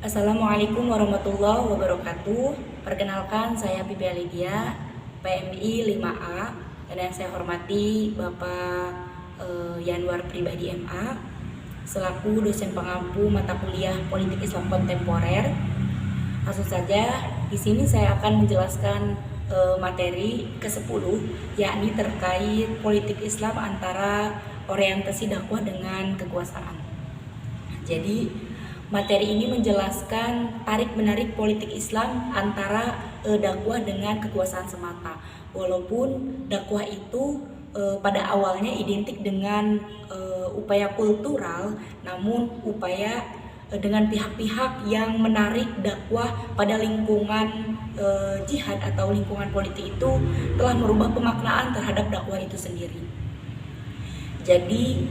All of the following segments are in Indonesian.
Assalamualaikum warahmatullahi wabarakatuh. Perkenalkan, saya Pipi Lydia, PMI 5A, dan yang saya hormati Bapak Yanwar Pribadi MA selaku dosen pengampu mata kuliah Politik Islam Kontemporer. Langsung saja, di sini saya akan menjelaskan materi ke-10, yakni terkait politik Islam antara orientasi dakwah dengan kekuasaan. Jadi materi ini menjelaskan tarik-menarik politik Islam antara dakwah dengan kekuasaan semata. Walaupun dakwah itu pada awalnya identik dengan upaya kultural, namun upaya dengan pihak-pihak yang menarik dakwah pada lingkungan jihad atau lingkungan politik itu telah merubah pemaknaan terhadap dakwah itu sendiri. Jadi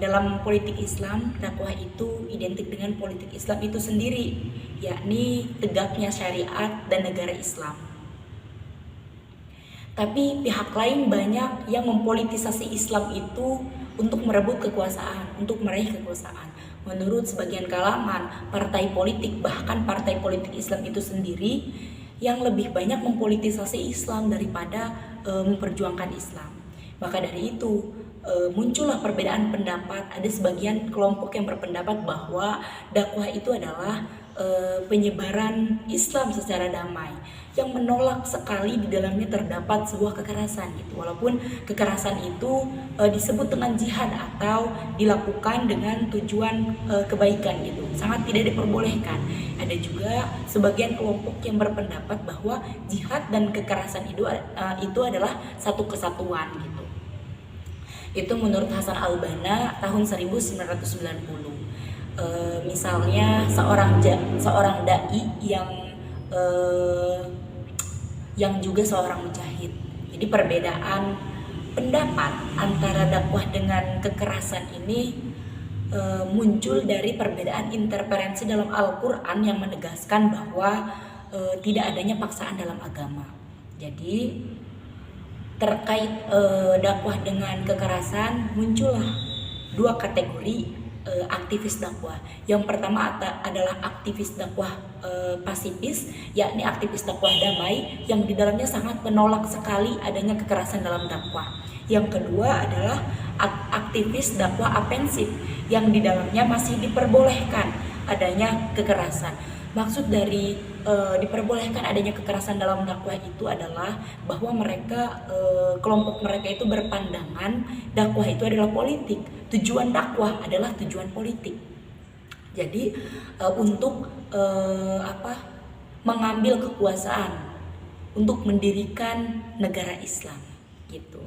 dalam politik Islam, dakwah itu identik dengan politik Islam itu sendiri, yakni tegaknya syariat dan negara Islam. Tapi pihak lain banyak yang mempolitisasi Islam itu untuk merebut kekuasaan, untuk meraih kekuasaan. Menurut sebagian kalangan, partai politik, bahkan partai politik Islam itu sendiri yang lebih banyak mempolitisasi Islam daripada memperjuangkan Islam. Maka dari itu muncullah perbedaan pendapat. Ada sebagian kelompok yang berpendapat bahwa dakwah itu adalah penyebaran Islam secara damai, yang menolak sekali di dalamnya terdapat sebuah kekerasan gitu. Walaupun kekerasan itu disebut dengan jihad atau dilakukan dengan tujuan kebaikan gitu, sangat tidak diperbolehkan. Ada juga sebagian kelompok yang berpendapat bahwa jihad dan kekerasan itu adalah satu kesatuan gitu. Itu menurut Hasan al-Banna tahun 1990. Misalnya seorang dai yang juga seorang mujahid. Jadi perbedaan pendapat antara dakwah dengan kekerasan ini muncul dari perbedaan interferensi dalam Al-Quran yang menegaskan bahwa tidak adanya paksaan dalam agama. Jadi terkait dakwah dengan kekerasan, muncullah dua kategori aktivis dakwah. Yang pertama adalah aktivis dakwah pasifis, yakni aktivis dakwah damai yang di dalamnya sangat menolak sekali adanya kekerasan dalam dakwah. Yang kedua adalah aktivis dakwah apensif yang di dalamnya masih diperbolehkan adanya kekerasan. Maksud dari diperbolehkan adanya kekerasan dalam dakwah itu adalah bahwa kelompok mereka itu berpandangan dakwah itu adalah politik. Tujuan dakwah adalah tujuan politik. Jadi untuk mengambil kekuasaan, untuk mendirikan negara Islam gitu.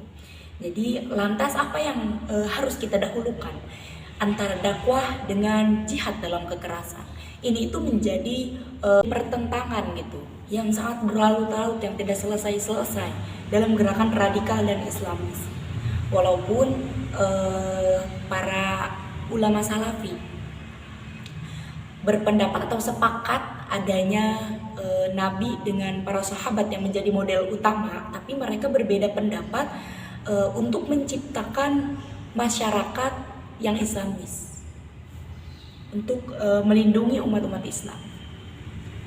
Jadi lantas apa yang harus kita dahulukan antara dakwah dengan jihad dalam kekerasan? Ini itu menjadi pertentangan gitu, yang sangat berlarut-larut, yang tidak selesai-selesai dalam gerakan radikal dan Islamis. Walaupun para ulama salafi berpendapat atau sepakat adanya Nabi dengan para sahabat yang menjadi model utama, tapi mereka berbeda pendapat untuk menciptakan masyarakat yang Islamis, untuk melindungi umat-umat Islam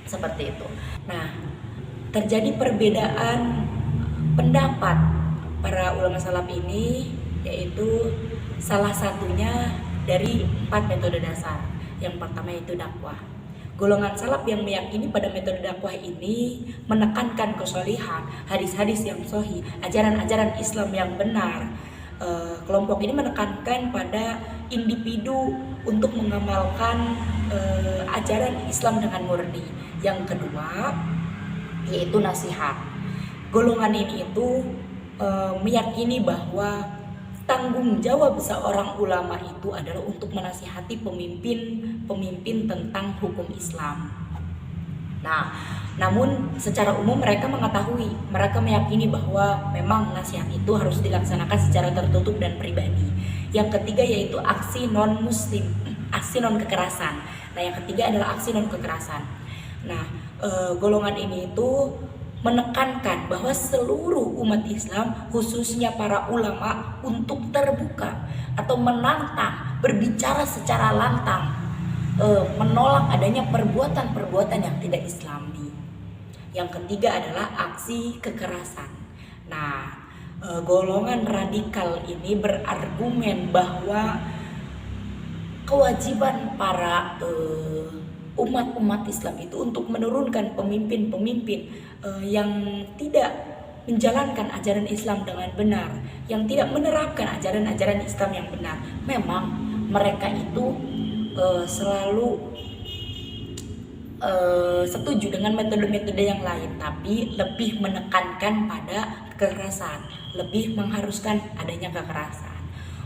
seperti itu. Nah, terjadi perbedaan pendapat para ulama salaf ini, yaitu salah satunya dari 4 metode dasar. Yang pertama yaitu dakwah. Golongan salaf yang meyakini pada metode dakwah ini menekankan kesolihan, hadis-hadis yang sahih, ajaran-ajaran Islam yang benar. Kelompok ini menekankan pada individu untuk mengamalkan ajaran Islam dengan murni. Yang kedua yaitu nasihat. Golongan ini itu meyakini bahwa tanggung jawab seorang ulama itu adalah untuk menasihati pemimpin tentang hukum Islam. Nah, namun secara umum mereka meyakini bahwa memang nasihat itu harus dilaksanakan secara tertutup dan pribadi. Yang ketiga yaitu aksi non muslim, aksi non kekerasan. Nah, yang ketiga adalah aksi non kekerasan. Nah, golongan ini itu menekankan bahwa seluruh umat Islam, khususnya para ulama, untuk terbuka atau menantang, berbicara secara lantang menolak adanya perbuatan-perbuatan yang tidak Islami. Yang ketiga adalah aksi kekerasan. Nah, golongan radikal ini berargumen bahwa kewajiban para umat-umat Islam itu untuk menurunkan pemimpin-pemimpin yang tidak menjalankan ajaran Islam dengan benar, yang tidak menerapkan ajaran-ajaran Islam yang benar. Memang mereka itu selalu setuju dengan metode-metode yang lain, tapi lebih menekankan pada kekerasan, lebih mengharuskan adanya kekerasan.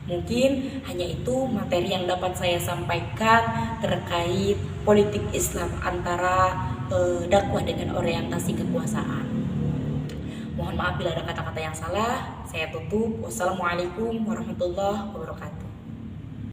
Mungkin hanya itu materi yang dapat saya sampaikan terkait politik Islam antara dakwah dengan orientasi kekuasaan. Mohon maaf bila ada kata-kata yang salah. Saya tutup. Wassalamualaikum warahmatullahi wabarakatuh.